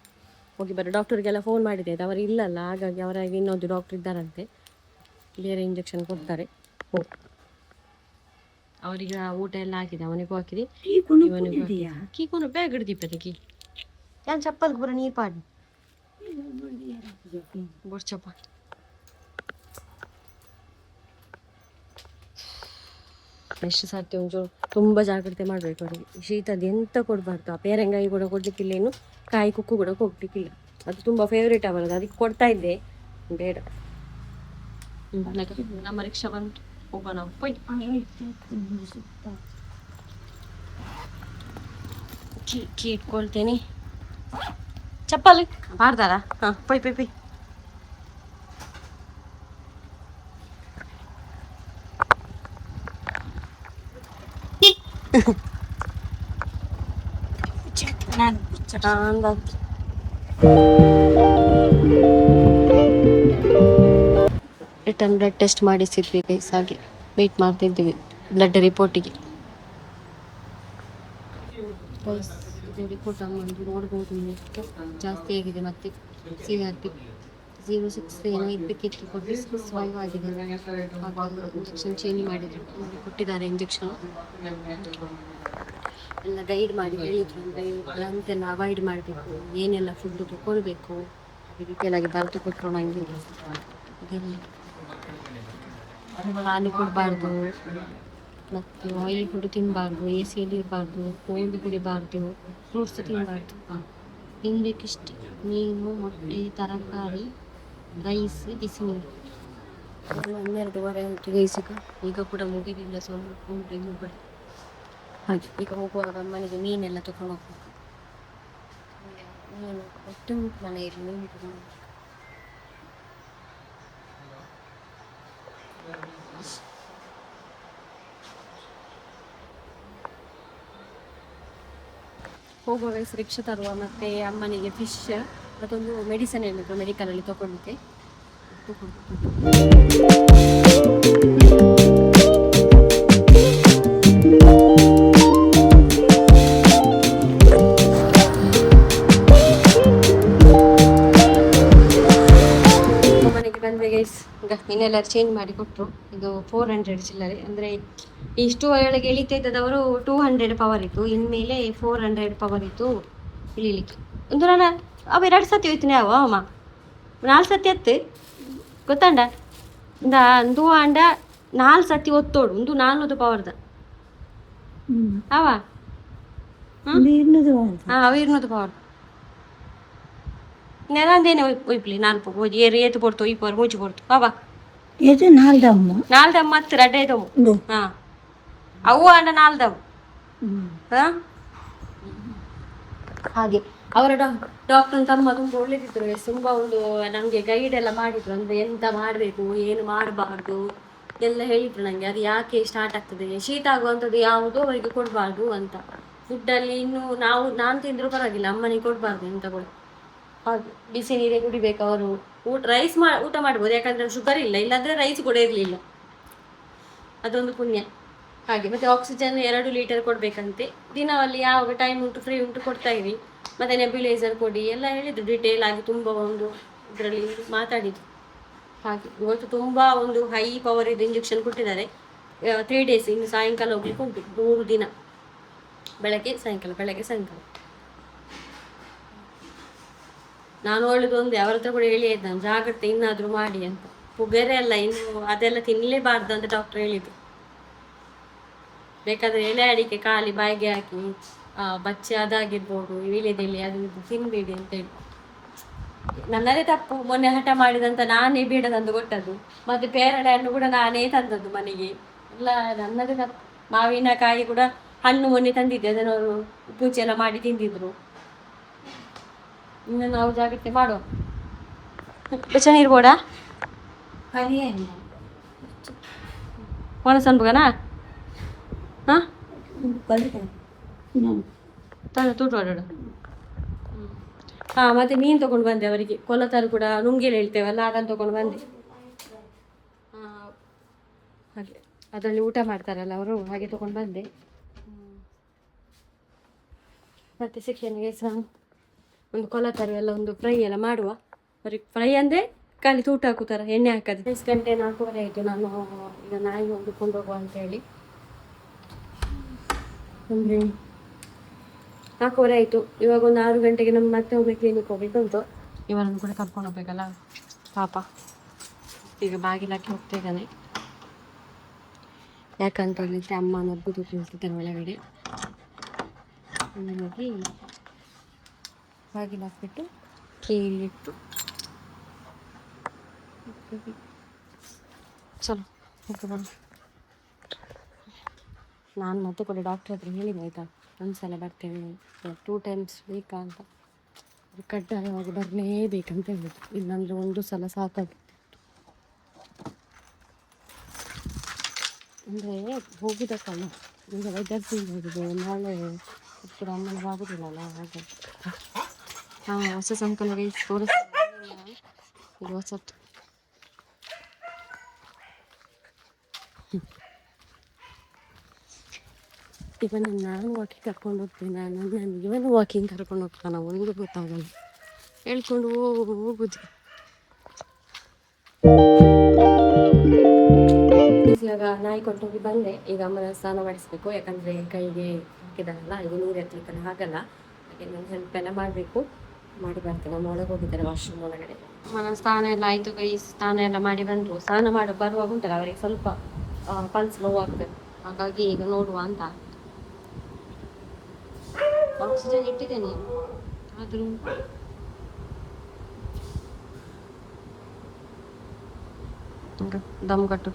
ಹೋಗಿ ಬರೋ. ಡಾಕ್ಟರಿಗೆಲ್ಲ ಫೋನ್ ಮಾಡಿದೆ, ಅವರು ಇಲ್ಲಲ್ಲ, ಹಾಗಾಗಿ ಅವರಾಗಿ ಇನ್ನೊಂದು ಡಾಕ್ಟ್ರ್ ಇದ್ದಾರಂತೆ, ಬೇರೆ ಇಂಜೆಕ್ಷನ್ ಕೊಡ್ತಾರೆ. ಅವರಿಗೆ ಊಟ ಎಲ್ಲ ಹಾಕಿದೆ, ಅವನಿಗೂ ಹಾಕಿದೆ, ಕೀಕೊಂಡು ಬ್ಯಾಗ್ ಹಿಡ್ದಿಪ್ಪದೆ ಕೀ ಯಾನ್ ಚಪ್ಪಲ್ ಪೂರ ನೀರು ಪಾಡಿ ಬೋರ್ಚಪ್ಪ. ಎಷ್ಟು ಸರ್ತಿ ಒಂಚೂರು ತುಂಬ ಜಾಗ್ರತೆ ಮಾಡಬೇಕು ಅವರಿಗೆ. ಶೀತದ ಎಂತ ಕೊಡಬಾರ್ದು, ಆ ಪೇರಂಗಾಯಿ ಕೂಡ ಕೊಡಲಿಕ್ಕಿಲ್ಲ, ಏನು ಕಾಯಿ ಕುಕ್ಕು ಕೂಡ ಕೊಡ್ಲಿಕ್ಕಿಲ್ಲ. ಅದು ತುಂಬ ಫೇವ್ರೇಟ್ ಅವರದು, ಅದಕ್ಕೆ ಕೊಡ್ತಾ ಇದ್ದೆ, ಬೇಡ. ನಮ್ಮ ರಿಕ್ಷಾ ಬಂತು, ಹೋಗೋಣ ಪೊಯ್. ಕೀ ಇಟ್ಕೊಳ್ತೇನೆ. ಚಪ್ಪಲಿ ಮಾಡ್ತಾರಾ? ಹಾಂ, ಪೊಯ್ ಪೊಯ್ ಪೊಯ್. ರಿಟರ್ನ್ ಬ್ಲಡ್ ಟೆಸ್ಟ್ ಮಾಡಿಸಿದ್ವಿ ಗೈಸ್, ಹಾಗೆ ವೆಯ್ಟ್ ಮಾಡ್ತಿದ್ವಿ ಬ್ಲಡ್ ರಿಪೋರ್ಟಿಗೆ. ರಿಪೋರ್ಟ್ ಅಮ್ಮಂದು ನೋಡ್ಬೋದು, ಜಾಸ್ತಿ ಆಗಿದೆ. ಮತ್ತೆ CRP 06 ಏನೋ ಇದ್ದಕ್ಕಿತ್ತು, 45 ಆಗಿದೆ. ಇಂಜೆಕ್ಷನ್ ಚೇಂಜ್ ಮಾಡಿದ್ರು, ಕೊಟ್ಟಿದ್ದಾರೆ ಇಂಜೆಕ್ಷನ್. ಎಲ್ಲ ಗೈಡ್ ಮಾಡಿ ಹೇಳಿದ್ರು, ಅಂದರೆ ಅಂತೆಲ್ಲ ಅವಾಯ್ಡ್ ಮಾಡಬೇಕು, ಏನೆಲ್ಲ ಫುಡ್ ತಗೊಳ್ಬೇಕು, ಡೀಟೇಲ್ ಆಗಿ ಬರೆದು ಕೊಟ್ಟರು ನನಗೆ. ಹಾಲು ಕೊಡಬಾರ್ದು, ಮತ್ತು ಆಯಿಲ್ ಫುಡ್ ತಿನ್ನಬಾರ್ದು, AC ಇರಬಾರ್ದು, ಕೋಲ್ಡ್ ಕುಡಿಬಾರ್ದು, ಫ್ರೂಟ್ಸ್ ತಿನ್ನಬಾರ್ದು. ತಿನ್ನಬೇಕಿಷ್ಟೇ ಮೀನು, ಮೊಟ್ಟೆ, ತರಕಾರಿ, ರೈಸ್, ಬಿಸಿನೀರು. 12:30 ಆಯಿತು ಗೈಸಿಗೆ. ಈಗ ಕೂಡ ಮುಗಿದಿಲ್ಲ, ಸ್ವಲ್ಪ ಉಂಟು ಇನ್ನೂ ಕೂಡ. ಹಾಗೆ ಈಗ ಹೋಗುವಾಗ ಮನೆಗೆ ಮೀನೆಲ್ಲ ತಗೊಂಡು ಹೋಗ್ಬೇಕು. ಮೀನು ಒಟ್ಟು ಮನೆಯಲ್ಲಿ ಮೀನು ತಗೊಂಡು ಹೋಗುವಾಗ ರಿಕ್ಷಾ ತರುವ, ಮತ್ತು ಅಮ್ಮನಿಗೆ ಫಿಶ್ ಮತ್ತೊಂದು ಮೆಡಿಸನ್ ಹೇಳಿದ್ರು ಮೆಡಿಕಲಲ್ಲಿ ತಗೊಳ್ಳಿಕ್ಕೆ. ಮನೆಗೆ ಬಂದರೆ ಗೈಸ್, ಈಗ ಇನ್ನೆಲ್ಲರೂ ಚೇಂಜ್ ಮಾಡಿ ಕೊಟ್ಟರು. ಇದು 400 ಚಿಲ್ಲರೆ, ಅಂದರೆ ಇಷ್ಟು ಒಳಗೆ ಇಳಿತಾ ಇದ್ದದವರು 200 ಪವರ್ ಇತ್ತು, ಇನ್ಮೇಲೆ 400 ಪವರ್ ಇತ್ತು ಇಳಿಲಿಕ್ಕೆ. ಒಂದು ನಾನು ಅವ 2 ಸತಿ ಹೋಯ್ತೀನಿ, ಯಾವ ಅಮ್ಮ 4 ಸತಿ ಎತ್ತು ಗೊತ್ತಾಂಡ ಒಂದು ಅಂಡ 4 ಸತಿ ಒತ್ತೋಡು, ಒಂದು 400 ಪವರ್ದ ಅವ. ಹಾಂ, ಅವ 200 ಪವರ್. ನೆರಂದೇನೆ ಒಯ್ಪ್ಲಿ 4 ಹೋಗಿ ಏತು ಕೊಡ್ತು ಈ ಪವರ್ ಮೂಚಿ ಕೊಡ್ತು ಬಾಬಾ. ಇದು ನಾಲ್ದಮ್ಮ ಹತ್ತು ರಡ್ಡೈದವು. ಹಾಂ, ಅವು ಅಂಡ 4 ಹಾಂ. ಹಾಗೆ ಅವರ ಡಾಕ್ಟರ್ ತಮ್ಮ ತುಂಬ ಒಳ್ಳೇದಿದ್ರು, ತುಂಬ ಒಂದು ನಮಗೆ ಗೈಡ್ ಎಲ್ಲ ಮಾಡಿದ್ರು, ಅಂದರೆ ಎಂತ ಮಾಡಬೇಕು, ಏನು ಮಾಡಬಾರ್ದು ಎಲ್ಲ ಹೇಳಿದ್ರು ನನಗೆ. ಅದು ಯಾಕೆ ಸ್ಟಾರ್ಟ್ ಆಗ್ತದೆ, ಶೀತ ಆಗುವಂಥದ್ದು ಯಾವುದು ಅವರಿಗೆ ಕೊಡಬಾರ್ದು ಅಂತ. ಫುಡ್ಡಲ್ಲಿ ಇನ್ನು ನಾನು ತಿಂದರೂ ಪರವಾಗಿಲ್ಲ, ಅಮ್ಮನಿಗೆ ಕೊಡಬಾರ್ದು ಎಂತ ಕೂಡ. ಹಾಗೆ ಬಿಸಿ ನೀರೇ ಕುಡಿಬೇಕು ಅವರು. ರೈಸ್ ಊಟ ಮಾಡ್ಬೋದು, ಯಾಕಂದರೆ ಶುಗರ್ ಇಲ್ಲ, ಇಲ್ಲಾಂದರೆ ರೈಸ್ ಕೂಡ ಇರಲಿಲ್ಲ, ಅದೊಂದು ಪುಣ್ಯ. ಹಾಗೆ ಮತ್ತು ಆಕ್ಸಿಜನ್ 2 ಲೀಟರ್ ಕೊಡಬೇಕಂತೆ ದಿನವಲ್ಲಿ, ಯಾವಾಗ ಟೈಮ್ ಉಂಟು ಫ್ರೀ ಉಂಟು ಕೊಡ್ತಾ ಇರಿ. ಮತ್ತು ನೆಬ್ಯುಲೈಸರ್ ಕೊಡಿ ಎಲ್ಲ ಹೇಳಿದ್ರು, ಡೀಟೇಲ್ ಆಗಿ ತುಂಬ ಒಂದು ಇದರಲ್ಲಿ ಮಾತಾಡಿದ್ರು. ಹಾಗೆ ಇವತ್ತು ತುಂಬ ಒಂದು ಹೈ ಪವರ್ ಇದು ಇಂಜೆಕ್ಷನ್ ಕೊಟ್ಟಿದ್ದಾರೆ. 3 ಡೇಸ್, ಇನ್ನು ಸಾಯಂಕಾಲ ಹೋಗ್ಲಿಕ್ಕೆ ಉಂಟು, 3 ದಿನ, ಬೆಳಗ್ಗೆ ಸಾಯಂಕಾಲ ಬೆಳಗ್ಗೆ ಸಾಯಂಕಾಲ. ನಾನು ಒಳ್ಳೆದು ಒಂದೇ ಅವರ ಹತ್ರ ಕೂಡ ಹೇಳಿ ಆಯ್ತು, ನಾನು ಜಾಗ್ರತೆ ಇನ್ನಾದರೂ ಮಾಡಿ ಅಂತ. ಬೇರೆ ಅಲ್ಲ, ಇನ್ನು ಅದೆಲ್ಲ ತಿನ್ನಲೇಬಾರ್ದು ಅಂತ ಡಾಕ್ಟರ್ ಹೇಳಿದ್ರು. ಬೇಕಾದರೆ ಎಲೆ ಅಡಿಕೆ ಖಾಲಿ ಬಾಯಿಗೆ ಹಾಕಿ ಬಚ್ಚೆ ಅದಾಗಿರ್ಬೋದು, ವೀಳ್ಯದೆಲೆ ಅದು ಇದು ತಿನ್ನಬೇಡಿ ಅಂತೇಳಿ. ನನ್ನದೇ ತಪ್ಪು, ಮೊನ್ನೆ ಹಠ ಮಾಡಿದಂತ ನಾನೇ ಬೇಡ ತಂದು ಕೊಟ್ಟದ್ದು, ಮತ್ತು ಪೇರಳೆ ಹಣ್ಣು ಕೂಡ ನಾನೇ ತಂದದ್ದು ಮನೆಗೆ, ಎಲ್ಲ ನನ್ನದೇ ತಪ್ಪು. ಮಾವಿನಕಾಯಿ ಕೂಡ ಹಣ್ಣು ಮೊನ್ನೆ ತಂದಿದ್ದೆ, ಅದನ್ನು ಅವರು ಪೂಜೆ ಎಲ್ಲ ಮಾಡಿ ತಿಂದಿದ್ರು. ಇನ್ನು ನಾವು ಜಾಗ್ರತೆ ಮಾಡುವ. ಬೆಚ್ಚ ನೀರು ಬೋಡ ಒಣಸನ್ಬಗನಾ? ಹಾಂ, ತೂಟು ಹೊರಡ. ಹಾಂ, ಮತ್ತು ಮೀನು ತೊಗೊಂಡು ಬಂದೆ ಅವರಿಗೆ, ಕೊಲತರು ಕೂಡ ನುಂಗಿಯಲ್ಲಿ ಹೇಳ್ತೇವಲ್ಲ, ಅದನ್ನು ತೊಗೊಂಡು ಬಂದೆ. ಹಾಗೆ ಅದರಲ್ಲಿ ಊಟ ಮಾಡ್ತಾರಲ್ಲ ಅವರು, ಹಾಗೆ ತೊಗೊಂಡು ಬಂದೆ. ಮತ್ತು ಶಿಕ್ಷಣಿಗೆ ಸಹ ಒಂದು ಕೊಲತರು ಎಲ್ಲ ಒಂದು ಫ್ರೈ ಎಲ್ಲ ಮಾಡುವ. ಅವ್ರಿಗೆ ಫ್ರೈ ಅಂದರೆ ಖಾಲಿ ತೂಟ ಹಾಕುತ್ತಾರೆ, ಎಣ್ಣೆ ಹಾಕೋದು. 6 ಗಂಟೆ 4:15 ಆಯಿತು. ನಾನು ಈಗ ನಾಯಿ ಹೊಂದಿಕೊಂಡು ಹೋಗುವ ಅಂತೇಳಿ, ಅಂದರೆ 4:15 ಆಯಿತು. ಇವಾಗ ಒಂದು 6 ಗಂಟೆಗೆ ನಮ್ಮ ಮತ್ತೆ ಹೋಗ್ಬೇಕು, ಕ್ಲಿನಿಕ್ ಹೋಗ್ಬೇಕು ಉಂಟು. ಇವರನ್ನು ಕೂಡ ಕರ್ಕೊಂಡು ಹೋಗ್ಬೇಕಲ್ಲ ಪಾಪ. ಈಗ ಬಾಗಿಲಾಕಿ ಹೋಗ್ತಾ ಇದ್ದಾನೆ. ಯಾಕಂತ ಹೇಳಿದ್ರೆ ಅಮ್ಮ ನಬ್ಬುದು ಕುಳಿತಿದ್ದಾರೆ ಒಳಗಡೆ. ಹಾಗಾಗಿ ಬಾಗಿಲು ಹಾಕ್ಬಿಟ್ಟು ಕೀಲಿಟ್ಟು ಚಲೋ ಹೋಗೋಣ. ನಾನು ಮತ್ತೆ ಕೂಡ ಡಾಕ್ಟ್ರ್ ಹತ್ರ ಹೇಳಿದೆ ಆಯಿತಾ, ಒಂದ್ಸಲ ಬರ್ತೇವೆ 2 times ಬೇಕಾ ಅಂತ. ಕಡ್ಡಾಯವಾಗಿ ಬರಲೇಬೇಕಂತ ಹೇಳಿದ್ರು, ಇಲ್ಲಾಂದರೆ ಒಂದು ಸಲ ಸಾಕಾಗಿತ್ತು. ಅಂದರೆ ಹೋಗುದಕ್ಕಲ್ಲ, ಈಗ ವೆದರ್ ಚೇಂಜ್ ಆಗಿದೆ, ನಾಳೆ ಕೂಡ ಅಮ್ಮನಿಗೆ ಆಗೋದಿಲ್ಲಲ್ಲ ಹಾಗೆ. ಹೊಸ ಸಂಕಲಗೆ ತೋರಿಸ್ತೀನಿ, ಇದು ಹೊಸತ್ತು. ಇವನ್ ನಾನು ವಾಕಿಂಗ್ ಕರ್ಕೊಂಡು ಹೋಗ್ತೇನೆ, ನಾನು ಇವನು ವಾಕಿಂಗ್ ಕರ್ಕೊಂಡು ಹೋಗ್ತಾನೆ, ಒಂದು ಗೊತ್ತಾಗಲ್ಲ, ಹೇಳ್ಕೊಂಡು ಹೋಗುದು. ಇವಾಗ ನಾಯಿ ಕೊಟ್ಟೋಗಿ ಬಂದೆ. ಈಗ ಅಮ್ಮನ ಸ್ನಾನ ಮಾಡಿಸ್ಬೇಕು, ಯಾಕಂದರೆ ಕೈಗೆ ಹಾಕಿದಾರಲ್ಲ, ಈಗ ನೀರು ಎತ್ತಲಿಕ್ಕೆಲ್ಲ ಆಗಲ್ಲ. ಹಾಗೆ ನಾನು ಹೆಲ್ಪ್ ಎಲ್ಲ ಮಾಡಬೇಕು, ಮಾಡಿ ಬರ್ತೇನೆ. ನಮ್ಮ ಒಳಗೆ ಹೋಗಿದ್ದಾರೆ ವಾಶ್ರೂಮ್ ಒಳಗಡೆ. ಅಮ್ಮನ ಸ್ನಾನ ಎಲ್ಲ ಆಯಿತು, ಕೈ ಸ್ನಾನ ಎಲ್ಲ ಮಾಡಿ ಬಂದರು. ಸ್ನಾನ ಮಾಡಿ ಬರುವಾಗ ಉಂಟಲ್ಲ ಅವರಿಗೆ ಸ್ವಲ್ಪ ಪಲ್ಸ್ ಲೋ ಆಗ್ತದೆ, ಹಾಗಾಗಿ ಈಗ ನೋಡುವ ಅಂತ. ಆಕ್ಸಿಜನ್ ಇಟ್ಟಿದ್ದೇನೆ, ಆದರೂ ದಮ್ ಕಟ್ಟು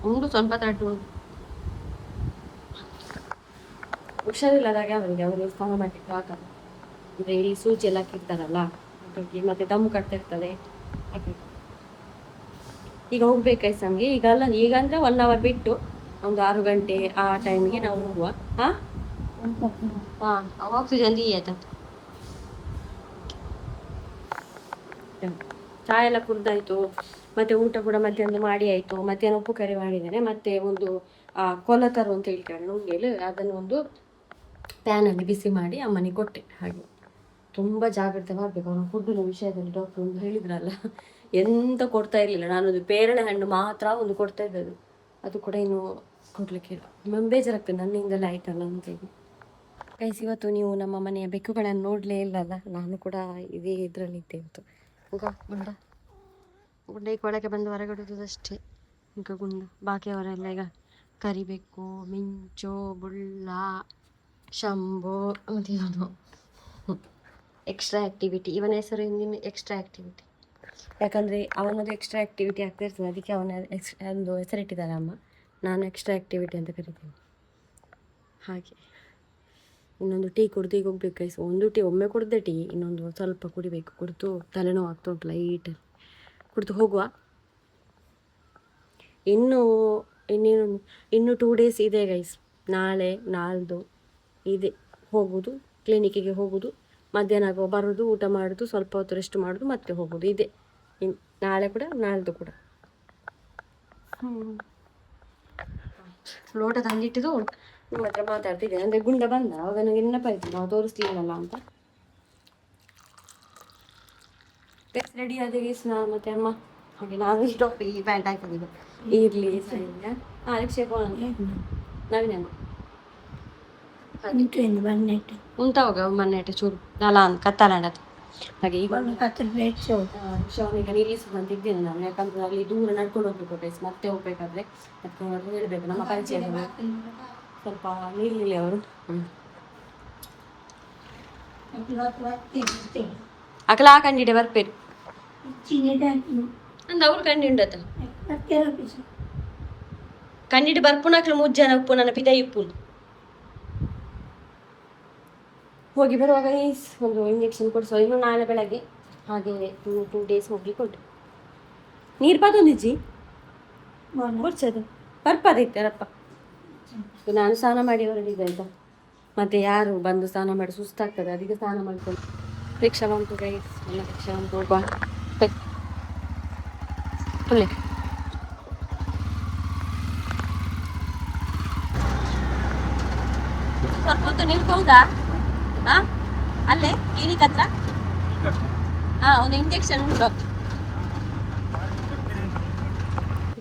ಉಂಟು, ಸ್ವಲ್ಪ ತಟ್ಟು ಹುಷಾರಿಲ್ಲದಾಗ ಅವರಿಗೆ ಸ್ನಾನ ಮಾಡಲಿಕ್ಕೆ ಆಗಲ್ಲ. ಅಂದರೆ ಇಲ್ಲಿ ಸೂಜಿ ಎಲ್ಲ ಹಾಕಿರ್ತಾರಲ್ಲ, ಹಾಗಾಗಿ ಮತ್ತೆ ದಮ್ ಕಟ್ತಿರ್ತದೆ. ಈಗ ಹೋಗ್ಬೇಕಾಯ್ತು ನಮಗೆ. ಈಗ ಅಲ್ಲ, ಈಗ ಅಂದರೆ 1 hour ಬಿಟ್ಟು ಒಂದು 6 ಗಂಟೆ ಆ ಟೈಮಿಗೆ ನಾವು ಹೋಗುವ. ಆಕ್ಸಿಜನ್ ಆಯ್ತಾ. ಚಹಾ ಎಲ್ಲ ಕುಡ್ದಾಯ್ತು, ಮತ್ತೆ ಊಟ ಕೂಡ ಮಧ್ಯಾಹ್ನ ಮಾಡಿ ಆಯಿತು. ಮಧ್ಯಾಹ್ನ ಉಪ್ಪು ಕರಿ ಮಾಡಿದ್ದೇನೆ. ಮತ್ತೆ ಒಂದು ಕೊಲತರು ಅಂತ ಹೇಳ್ತಾರೆ ನುಂಗೇಲು, ಅದನ್ನು ಒಂದು ಪ್ಯಾನಲ್ಲಿ ಬಿಸಿ ಮಾಡಿ ಅಮ್ಮನಿಗೆ ಕೊಟ್ಟೆ. ಹಾಗೆ ತುಂಬ ಜಾಗ್ರತೆ ಮಾಡಬೇಕು ಅವನು ಫುಡ್ಡಿನ ವಿಷಯದಲ್ಲಿ. ಡಾಕ್ಟ್ರು ಒಂದು ಹೇಳಿದ್ರಲ್ಲ, ಎಂತ ಕೊಡ್ತಾ ಇರಲಿಲ್ಲ, ನಾನೊಂದು ಪೇರಳೆ ಹಣ್ಣು ಮಾತ್ರ ಒಂದು ಕೊಡ್ತಾ ಇದ್ದದ್ದು, ಅದು ಕೂಡ ಇನ್ನು ಕೊಡಲಿಕ್ಕೆ ಬೇಜಾರಾಗ್ತದೆ, ನನ್ನಿಂದಲೇ ಆಯ್ತಲ್ಲ ಅಂತೇಳಿ. ಗೈಸ್, ಇವತ್ತು ನೀವು ನಮ್ಮ ಮನೆಯ ಬೆಕ್ಕುಗಳನ್ನು ನೋಡಲೇ ಇಲ್ಲಲ್ಲ, ನಾನು ಕೂಡ ಇದೇ ಇದರಲ್ಲಿ ಇದ್ದೆ ಇವತ್ತು. ಈಗ ಗುಂಡ ಈಗ ಒಳಗೆ ಬಂದು ಹೊರಗಡುವುದಷ್ಟೇ. ಈಗ ಗುಂಡ ಬಾಕಿಯವರೆಲ್ಲ ಈಗ ಕರಿಬೇಕು, ಮಿಂಚು, ಬುಳ್ಳ, ಶಂಭು, ಮತ್ತು ಇವನು ಎಕ್ಸ್ಟ್ರಾ ಆ್ಯಕ್ಟಿವಿಟಿ. ಇವನ ಹೆಸರು ಇನ್ನಿನ್ನು ಎಕ್ಸ್ಟ್ರಾ ಆ್ಯಕ್ಟಿವಿಟಿ, ಯಾಕಂದರೆ ಅವನದು ಎಕ್ಸ್ಟ್ರಾ ಆ್ಯಕ್ಟಿವಿಟಿ ಆಗ್ತಾ ಇರ್ತದೆ, ಅದಕ್ಕೆ ಅವನ ಒಂದು ಹೆಸರಿಟ್ಟಿದ್ದಾರೆ ಅಮ್ಮ. ನಾನು ಎಕ್ಸ್ಟ್ರಾ ಆ್ಯಕ್ಟಿವಿಟಿ ಅಂತ ಕರಿತೀನಿ. ಹಾಗೆ ಇನ್ನೊಂದು ಟೀ ಕುಡ್ದು ಈಗ ಹೋಗ್ಬೇಕು ಗೈಸ್. ಒಂದು ಟೀ ಒಮ್ಮೆ ಕುಡ್ದೆ ಟೀ, ಇನ್ನೊಂದು ಸ್ವಲ್ಪ ಕುಡಿಬೇಕು. ಕುಡಿದು ತಲೆನೋವು ಆಗ್ತಾ ಉಂಟು ಲೈಟಲ್ಲಿ, ಕುಡಿದು ಹೋಗುವ. ಇನ್ನೂ 2 days ಇದೆ ಗೈಸ್. ನಾಳೆ ನಾಳ್ದು ಇದೆ ಹೋಗೋದು, ಕ್ಲಿನಿಕ್ಕಿಗೆ ಹೋಗೋದು, ಮಧ್ಯಾಹ್ನ ಆಗುವ ಬರೋದು, ಊಟ ಮಾಡೋದು, ಸ್ವಲ್ಪ ಹೊತ್ತು ರೆಸ್ಟ್ ಮಾಡೋದು, ಮತ್ತೆ ಹೋಗೋದು. ಇದೆ ನಾಳೆ ಕೂಡ ನಾಳ್ದು ಕೂಡ. ಲೋಟ ತಂದಿಟ್ಟಿದ್ದು ನಿಮ್ಮ ಹತ್ರ ಮಾತಾಡ್ತಿದ್ದೇನೆ. ಅಂದರೆ ಗುಂಡ ಬಂದ ಅವಾಗ ನನಗೆ ನೆನಪಾಯ್ತು, ನಾವು ತೋರಿಸ್ಲಿಲ್ಲಲ್ಲ ಅಂತ. ರೆಡಿ ಆದ ಗೀಸ್ ನಾನು ಮತ್ತೆ ಅಮ್ಮ. ಹಾಗೆ ನಾನು ಸ್ಟಾಪ್ ಈ ಪ್ಯಾಂಟ್ ಹಾಕಿದ್ದು ಇರಲಿ ಸರಿಯಾ. ರಿಕ್ಷೆ ನವೀನ ಉಂಟಾವಾಗ ಮನ್ನೆಟ್ಟೆ ಚೂರು ನಲ ಅಂತ ಕತ್ತಲಾಂಡದು. ಹಾಗೆ ಈಗ ರಿಕ್ಷಾವನ್ನ ಈಗ ನಿಲ್ಲಿಸುವಂತ ಇದ್ದೇನೆ ನಾನು, ಯಾಕಂದ್ರೆ ಅಲ್ಲಿ ದೂರ ನಡ್ಕೊಂಡು ಹೋಗ್ಬೇಕು ಗೈಸ್. ಮತ್ತೆ ಹೋಗ್ಬೇಕಾದ್ರೆ ಅದಕ್ಕೆ ಹೇಳ್ಬೇಕು, ನಮ್ಮ ಪರಿಚಯ ಸ್ವಲ್ಪ ನಿಲ್ಲಿಲ್ಲ ಅವರು. ಅಕಲ ಹಾಕೊಂಡಿಡೆ ಬರ್ಪೇರು ಅಂದ ಅವ್ರು ಕಂಡಿಂಡತ ಕಂಡಿಟ್ಟು ಬರ್ಪುನಕ್ಲು ಮುಜ್ಜನ ಉಪ್ಪು ನನ್ನ ಪಿದ ಇಪ್ಪು. ಹೋಗಿ ಬರುವಾಗ ಒಂದು ಇಂಜೆಕ್ಷನ್ ಕೊಡಿಸೋ, ಇನ್ನು ನಾಳೆ ಬೆಳಗ್ಗೆ. ಹಾಗೆ 2 days ಹೋಗಿ ಕೊಟ್ಟು ನೀರು ಪಾದೊಂದಿಜ್ಜಿ ಕೊಡ್ಸೋದು ಬರ್ಪದಿತ್ತಾರಪ್ಪ. ನಾನು ಸ್ನಾನ ಮಾಡಿ ಹೊರಡಿದ್ದೆ ಆಯ್ತಾ, ಮತ್ತೆ ಯಾರು ಬಂದು ಸ್ನಾನ ಮಾಡಿ ಸುಸ್ತಾಗ್ತದೆ, ಅದಕ್ಕೆ ಸ್ನಾನ ಮಾಡ್ಕೊಂಡು ರಿಕ್ಷಾ ಬಂತು ಗೈಸ್. ಎಲ್ಲ ರಿಕ್ಷಾ ಬಂತು, ಹೋಗುವ ಪುಲ್ಲೆ. ಸ್ವಲ್ಪ ಹೊತ್ತು ನಿಲ್ಬಹುದಾ? ಅಲ್ಲೇ ಕ್ಲಿನಿಕ್ ಹತ್ರ ಒಂದು ಇಂಜೆಕ್ಷನ್ ಉಂಟು.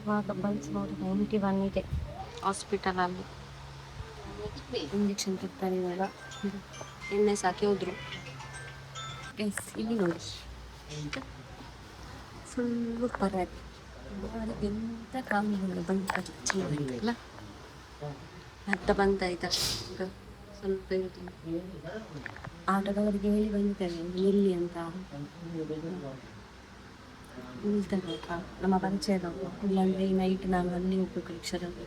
ಇವಾಗ ಬನ್ಸ್ ನೋಡಿ 91 ಇದೆ ಹಾಸ್ಪಿಟಲಲ್ಲಿ. ಇಂಜೆಕ್ಷನ್ ಕೊಡ್ತಾರೆ ಇವಾಗ, ಎಣ್ಣೆ ಸಾಕಿ ಹೋದ್ರು. ಇಲ್ಲಿ ನೋಡಿ ಫುಲ್ಲು ಪರಾಗಿ ಎಂತ ಕಾಮಿಗಳು ಬಂತ ಹತ್ತ ಬಂತಾಯ್ತಾ ಈಗ ಸ್ವಲ್ಪ ಆಟೋದವರಿಗೆ ಹೇಳಿ ಬಂದಿದ್ದೇವೆ ನಿಲ್ಲಿ ಅಂತ ನಿಲ್ತಾರಪ್ಪ ನಮ್ಮ ಪರಿಚಯದವರು ಇಲ್ಲಾಂದ್ರೆ ಈ ನೈಟ್ ನಾನು ಅಲ್ಲಿ ಹೋಗ್ಬೇಕು ರಿಕ್ಷಾದಲ್ಲಿ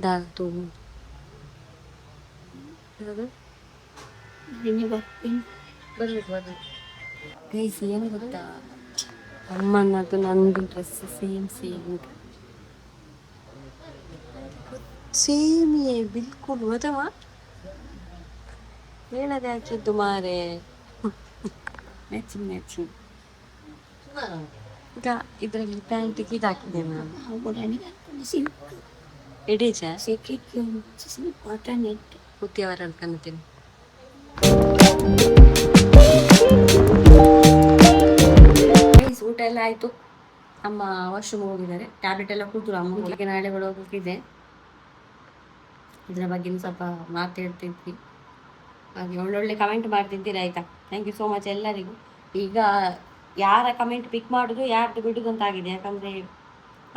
ದಾತು ಬರ್ಬೇಕು ಗೈಸ್ ಏನು ಗೊತ್ತಾ ಅಮ್ಮನದು ನಂದು ಡ್ರೆಸ್ ಸೇಮ್ ಸೇಮಿಯೇ ಬಿಲ್ಕುಲ್ ಅಥವಾ ಹೇಳದೆ ಹಾಕಿದ್ದು ಮಾರೆ ಮ್ಯಾಚಿಂಗ್ ಈಗ ಇದರಲ್ಲಿ ಪ್ಯಾಂಟಿಗೆ ಇದು ಹಾಕಿದೆ ನಾನು ಎಡೀಚ ಪುತ್ತಿಯವರ ಅನ್ಕೊಂತೀನಿ ಊಟ ಎಲ್ಲ ಆಯಿತು. ಅಮ್ಮ ವಾಶ್ರೂಮ್ ಹೋಗಿದ್ದಾರೆ. ಟ್ಯಾಬ್ಲೆಟ್ ಎಲ್ಲ ಕೂತರು ಅಮ್ಮಗೆ ನಾಳೆ ಹೋಗೋಕ್ಕಿದೆ. ಇದರ ಬಗ್ಗೆ ಸ್ವಲ್ಪ ಮಾತಾಡ್ತಿದ್ವಿ. ಹಾಗೆ ಒಳ್ಳೊಳ್ಳೆ ಕಮೆಂಟ್ ಮಾಡ್ತಿದ್ದೀರಾ ಆಯಿತಾ. ಥ್ಯಾಂಕ್ ಯು ಸೋ ಮಚ್ ಎಲ್ಲರಿಗೂ. ಈಗ ಯಾರ ಕಮೆಂಟ್ ಪಿಕ್ ಮಾಡೋದು ಯಾರ್ದು ಬಿಡೋದು ಅಂತ ಆಗಿದೆ. ಯಾಕಂದರೆ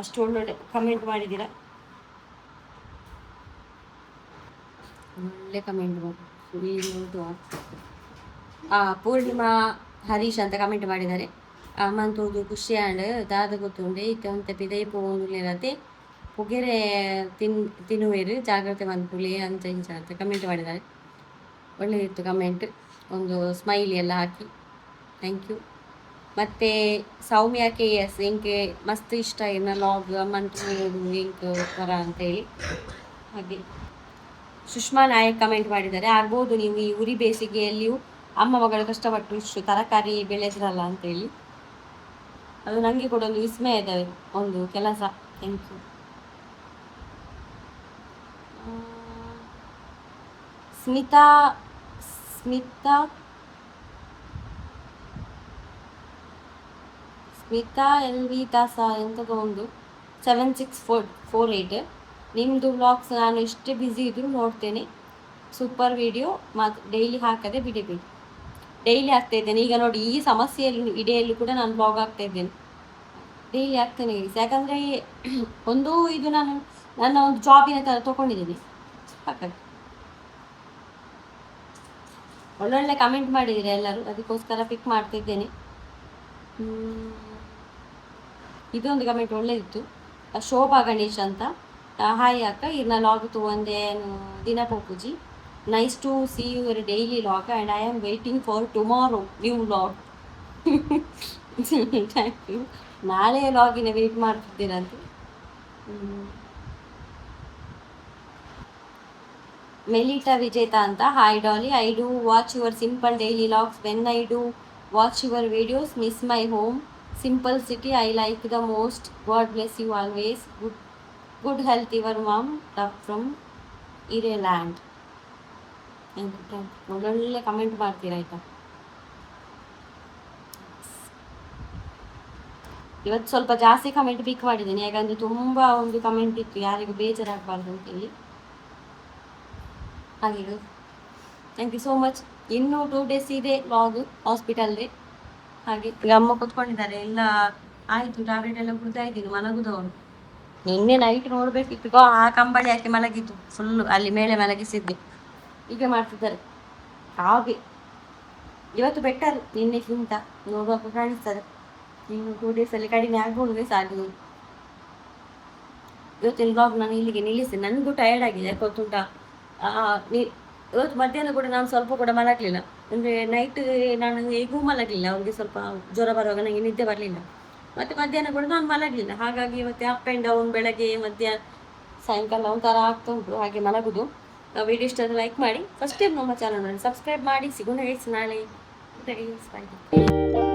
ಅಷ್ಟು ಒಳ್ಳೊಳ್ಳೆ ಕಮೆಂಟ್ ಮಾಡಿದ್ದೀರಾ. ಒಳ್ಳೆ ಕಮೆಂಟ್ ಮಾಡಿ ಪೂರ್ಣಿಮಾ ಹರೀಶ್ ಅಂತ ಕಮೆಂಟ್ ಮಾಡಿದ್ದಾರೆ. ಅಮ್ಮಂತೋದು ಖುಷಿ ಆಂಡ್ ದಾದ ಗೊತ್ತುಂಡೆ ಇತ್ತ ಪಿದೈ ಪೋಂದುಲೇರತೆ ಪುಗೆರೆ ತಿನ್ನುವೇರು ಜಾಗ್ರತೆ ಮನ್ಪುಲಿ ಅಂತ ಇಂಚ ಅಂತ ಕಮೆಂಟ್ ಮಾಡಿದ್ದಾರೆ. ಒಳ್ಳೆದಿತ್ತು ಕಮೆಂಟ್. ಒಂದು ಸ್ಮೈಲಿ ಎಲ್ಲ ಹಾಕಿ ಥ್ಯಾಂಕ್ ಯು. ಮತ್ತು ಸೌಮ್ಯ KS ಇಂಕೆ ಮಸ್ತ್ ಇಷ್ಟ ಇನ್ನು ಲಾಗ್ ಅಮ್ಮಂತು ಇಂಕ್ ವರ ಅಂತೇಳಿ. ಹಾಗೆ ಸುಷ್ಮಾ ನಾಯಕ್ ಕಮೆಂಟ್ ಮಾಡಿದ್ದಾರೆ. ಆಗ್ಬೋದು ನೀವು ಈ ಉರಿ ಬೇಸಿಗೆಯಲ್ಲಿಯೂ ಅಮ್ಮ ಮಗಳು ಕಷ್ಟಪಟ್ಟು ಇಷ್ಟು ತರಕಾರಿ ಬೆಳೆದ್ರಲ್ಲ ಅಂತೇಳಿ. ಅದು ನನಗೆ ಕೂಡ ಒಂದು ವಿಸ್ಮಯ ಇದ್ದಾವೆ ಒಂದು ಕೆಲಸ. Thank you. ಸ್ಮಿತಾ LV ತಾಸ ಎಂಥದ್ದು ಒಂದು 7648. ನಿಮ್ಮದು ವ್ಲಾಗ್ಸ್ ನಾನು ಎಷ್ಟೇ ಬ್ಯುಸಿ ಇದ್ದರೂ ನೋಡ್ತೇನೆ. ಸೂಪರ್ ವಿಡಿಯೋ ಮತ್ತು ಡೈಲಿ ಹಾಕದೆ ಬಿಡಬೇಡಿ. ಡೈಲಿ ಆಗ್ತಾ ಇದ್ದೇನೆ. ಈಗ ನೋಡಿ ಈ ಸಮಸ್ಯೆಯಲ್ಲಿ ಇಡೆಯಲ್ಲಿ ಕೂಡ ನಾನು ಬ್ಲಾಗ್ ಆಗ್ತಾ ಇದ್ದೇನೆ. ಡೈಲಿ ಆಗ್ತೇನೆ ಯಾಕಂದರೆ ಒಂದು ಇದು ನನ್ನ ಒಂದು ಜಾಬಿನ ಥರ ತೊಗೊಂಡಿದ್ದೀನಿ. ಹಾಗಾಗಿ ಒಳ್ಳೊಳ್ಳೆ ಕಮೆಂಟ್ ಮಾಡಿದ್ದೀರಿ ಎಲ್ಲರೂ, ಅದಕ್ಕೋಸ್ಕರ ಪಿಕ್ ಮಾಡ್ತಿದ್ದೇನೆ. ಇದೊಂದು ಕಮೆಂಟ್ ಒಳ್ಳೆದಿತ್ತು. ಶೋಭಾ ಗಣೇಶ್ ಅಂತ. ಹಾಯ್ ಅಕ್ಕ, ಇರ್ನ ಲಾಗ್ ಒಂದೇ ದಿನ ಪೂಜಿ. Nice to see your daily log and I am waiting for tomorrow new log. Thank you. ನಾಳೆ ಲಾಗಿನ ವೇಟ್ ಮಾಡ್ತಿದ್ದೀರಂತೆ. ಮೆಲಿಟಾ ವಿಜೇತ ಅಂತ. Hi Dolly, I do watch your simple daily logs. When I do watch your videos miss my home simple city I like the most. God bless you always. Good health your mom love from Ireland. ಒಳ್ಳೊಳ್ಳೆ ಕಮೆಂಟ್ ಮಾಡ್ತೀರಾ ಆಯಿತಾ. ಇವತ್ತು ಸ್ವಲ್ಪ ಜಾಸ್ತಿ ಕಮೆಂಟ್ ಪಿಕ್ ಮಾಡಿದ್ದೀನಿ, ಯಾಕಂದರೆ ತುಂಬ ಒಂದು ಕಮೆಂಟ್ ಇತ್ತು, ಯಾರಿಗೂ ಬೇಜಾರಾಗಬಾರ್ದು ಅಂತೇಳಿ. ಹಾಗೆ ಥ್ಯಾಂಕ್ ಯು ಸೋ ಮಚ್. ಇನ್ನೂ 2 days ಇದೆ ಲಾಗು, ಹಾಸ್ಪಿಟಲ್ಗೆ. ಹಾಗೆ ಈಗ ಅಮ್ಮ ಕೂತ್ಕೊಂಡಿದ್ದಾರೆ. ಎಲ್ಲ ಆಯಿತು, ಟ್ಯಾಬ್ಲೆಟ್ ಎಲ್ಲ ಕುಡ್ದಾಯಿದ್ದೀನಿ, ಮಲಗುದವನು. ನಿನ್ನೆ ನೈಟ್ ನೋಡಬೇಕಿತ್ತು, ಆ ಕಂಬಳಿ ಹಾಕಿ ಮಲಗಿತ್ತು ಫುಲ್ಲು, ಅಲ್ಲಿ ಮೇಲೆ ಮಲಗಿಸಿದ್ದೆ. ಹೀಗೆ ಮಾಡ್ತಿದ್ದಾರೆ. ಹಾಗೆ ಇವತ್ತು ಬೆಟರ್ ನಿನ್ನೆಗಿಂತ ನೋಡುವಾಗ ಕಾಣಿಸ್ತದೆ. ಇನ್ನು 2 days ಕಡಿಮೆ ಆಗ್ಬೋದು ಸಾಕು. ಇವತ್ತಿನ ಬ್ಲಾಗ್ ನಾನು ಇಲ್ಲಿಗೆ ನಿಲ್ಲಿಸಿ. ನನಗೂ ಟಯರ್ಡ್ ಆಗಿದೆ, ಗೊತ್ತುಂಟಾ. ಇವತ್ತು ಮಧ್ಯಾಹ್ನ ಕೂಡ ನಾನು ಸ್ವಲ್ಪ ಕೂಡ ಮಲಗಲಿಲ್ಲ. ಅಂದರೆ ನೈಟ್ ನಾನು ಹೇಗೂ ಮಲಗಲಿಲ್ಲ. ಅವ್ರಿಗೆ ಸ್ವಲ್ಪ ಜ್ವರ ಬರುವಾಗ ನನಗೆ ನಿದ್ದೆ ಬರಲಿಲ್ಲ. ಮತ್ತು ಮಧ್ಯಾಹ್ನ ಕೂಡ ನಾನು ಮಲಗಲಿಲ್ಲ. ಹಾಗಾಗಿ ಇವತ್ತು ಅಪ್ ಆ್ಯಂಡ್ ಡೌನ್, ಬೆಳಗ್ಗೆ ಮಧ್ಯಾಹ್ನ ಸಾಯಂಕಾಲ ಒಂಥರ ಆಗ್ತಾ ಉಂಟು. ಹಾಗೆ ಮಲಗುದು. ವಿಡಿಯೋ ಇಷ್ಟ ಲೈಕ್ ಮಾಡಿ. ಫಸ್ಟ್ ಟೈಮ್ ನಮ್ಮ ಚಾನಲ್ ಸಬ್ಸ್ಕ್ರೈಬ್ ಮಾಡಿ. ಸಿಗೋಣ ಗೈಸ್ ನಾಳೆ. ಬಾಯ್.